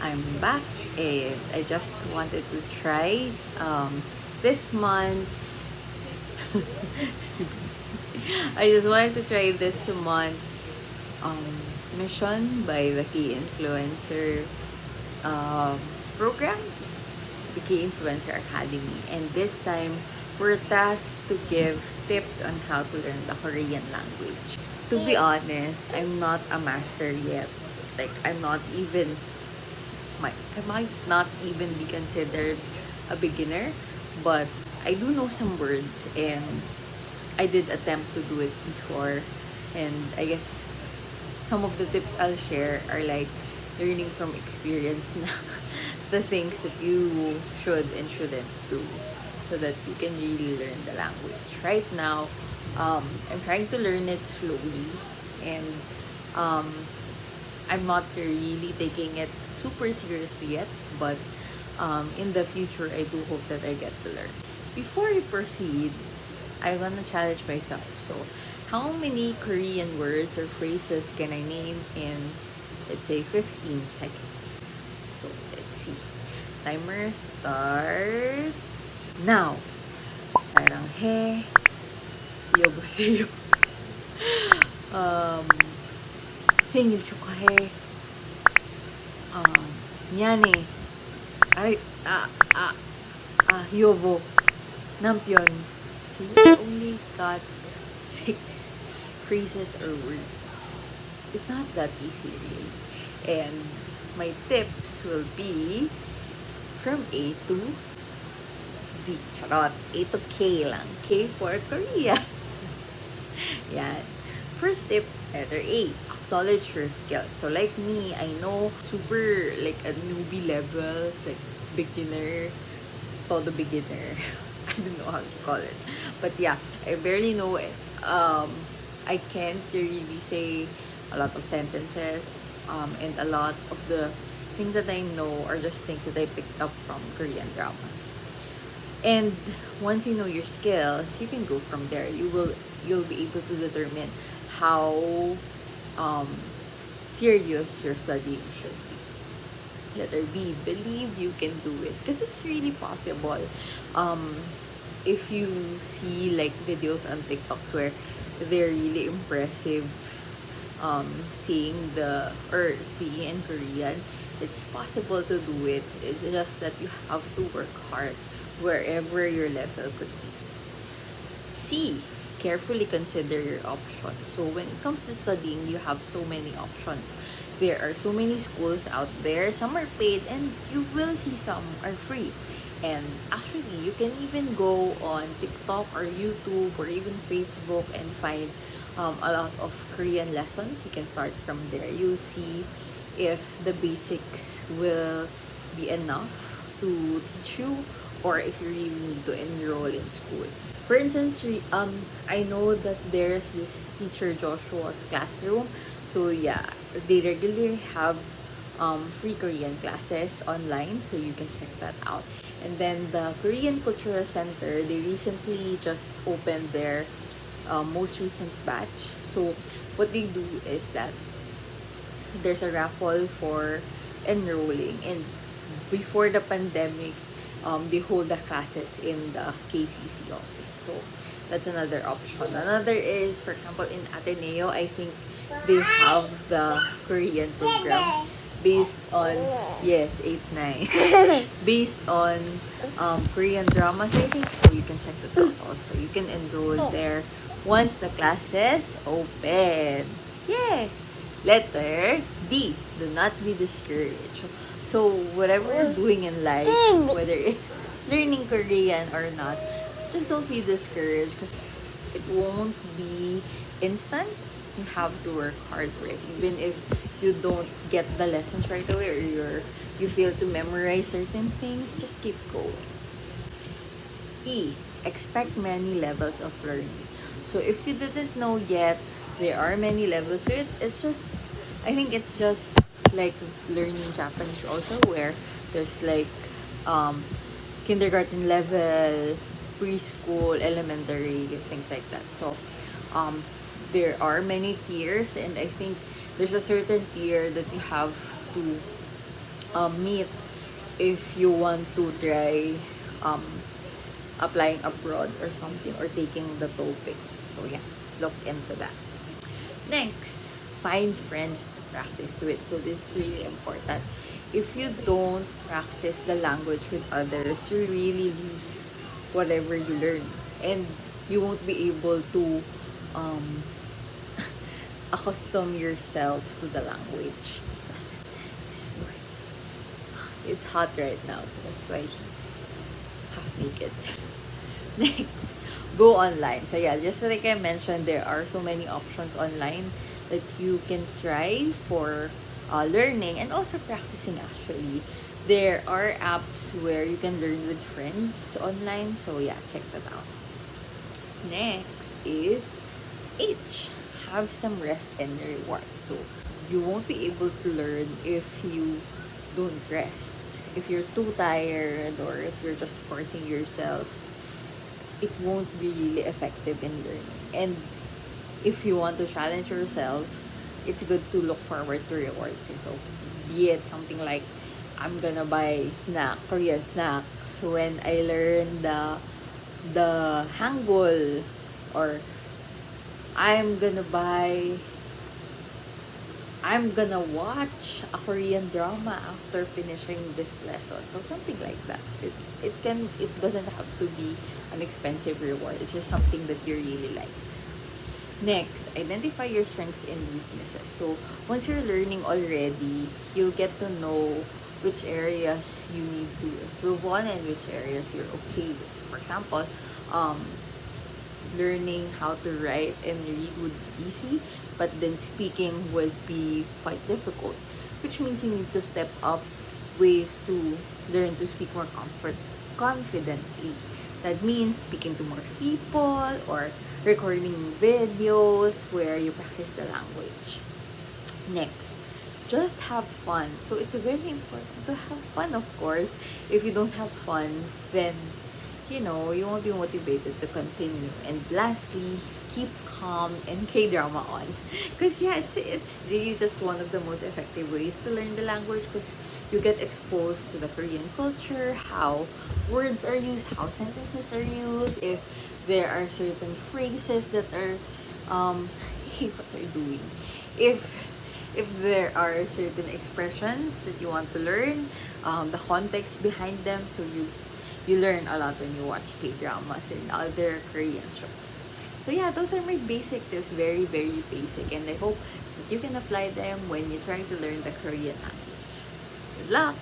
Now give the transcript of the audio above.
I'm back and I just wanted to try this month's I just wanted to try this month's mission by the Key Influencer um, program, the Key Influencer Academy. And this time, we're tasked to give tips on how to learn the Korean language. To be honest, I'm not a master yet. Like, I might not even be considered a beginner, but I do know some words and I did attempt to do it before. And I guess some of the tips I'll share are like learning from experience na the things that you should and shouldn't do so that you can really learn the language. Right now, I'm trying to learn it slowly and um, I'm not really taking it super seriously yet, but in the future, I do hope that I get to learn. Before we proceed, I want to challenge myself. So, how many Korean words or phrases can I name in, let's say, 15 seconds? So, let's see. Timer starts now. 사랑해, 여보세요. um, 생일 축하해. 미안해. Ay, 여보, 남편. See, you only got 6 phrases or words. It's not that easy, really. And my tips will be from A to Z. Charot. A to K lang. K for Korea. Yan. First tip, letter A. Acknowledge your skills. So like me, I know super like a newbie levels, like beginner, todo beginner. I don't know how to call it. But yeah, I barely know it. I can't really say a lot of sentences. And a lot of the things that I know are just things that I picked up from Korean dramas. And once you know your skills, you can go from there. You'll be able to determine how serious your studying should be. Letter B, believe you can do it because it's really possible. If you see like videos on TikToks where they're really impressive saying the or speaking in Korean, it's possible to do it. It's just that you have to work hard wherever your level could be. C, carefully consider your options. So when it comes to studying, you have so many options. There are so many schools out there. Some are paid and you will see some are free. And actually, you can even go on TikTok or YouTube or even Facebook and find a lot of Korean lessons. You can start from there. You'll see if the basics will be enough to teach you or if you really need to enroll in school. For instance, I know that there's this teacher Joshua's classroom. So yeah, they regularly have free Korean classes online, so you can check that out. And then the Korean Cultural Center, they recently just opened their most recent batch. So what they do is that there's a raffle for enrolling, and before the pandemic, they hold the classes in the KCC office. So that's another option. Another is, for example, in Ateneo, I think they have the Korean program based on, yes, 8-9, based on Korean dramas, I think. So you can check that out also. You can enroll there once the classes open. Yeah. Letter D, do not be discouraged. So whatever you're doing in life, whether it's learning Korean or not, just don't be discouraged because it won't be instant. You have to work hard for it. Even if you don't get the lessons right away or you fail to memorize certain things, just keep going. E, expect many levels of learning. So if you didn't know yet, there are many levels to it. I think it's just like learning Japanese also, where there's like kindergarten level, preschool, elementary, things like that. So there are many tiers, and I think there's a certain tier that you have to meet if you want to try um, applying abroad or something, or taking the TOEFL. So yeah, look into that. Next, find friends to practice with. So this is really important. If you don't practice the language with others, you really lose whatever you learn. And you won't be able to um, accustom yourself to the language. It's hot right now, so that's why he's half naked. Next, go online. So yeah, just like I mentioned, there are so many options online that you can try for learning and also practicing actually. There are apps where you can learn with friends online. So yeah, check that out. Next is H. Have some rest and reward. So you won't be able to learn if you don't rest. If you're too tired or if you're just forcing yourself, it won't be really effective in learning. And if you want to challenge yourself, it's good to look forward to rewards. So be it something like, I'm gonna buy Korean snacks when I learn the Hangul, or I'm gonna buy I'm gonna watch a Korean drama after finishing this lesson. So something like that. It doesn't have to be an expensive reward. It's just something that you really like. Next, identify your strengths and weaknesses. So once you're learning already, you'll get to know which areas you need to improve on and which areas you're okay with. So for example, um, learning how to write and read would be easy, but then speaking would be quite difficult, which means you need to step up ways to learn to speak more confidently. That means speaking to more people or recording videos where you practice the language. Next, just have fun. So it's very important to have fun, of course. If you don't have fun, then you won't be motivated to continue. And lastly, keep calm and K-drama on. Because yeah, it's really just one of the most effective ways to learn the language, because you get exposed to the Korean culture, how words are used, how sentences are used, if there are certain phrases that are hey, what are you doing? If there are certain expressions that you want to learn, the context behind them, so you learn a lot when you watch K-dramas and other Korean shows. So yeah, those are my basic tips, very, very basic. And I hope that you can apply them when you're trying to learn the Korean language. Good luck!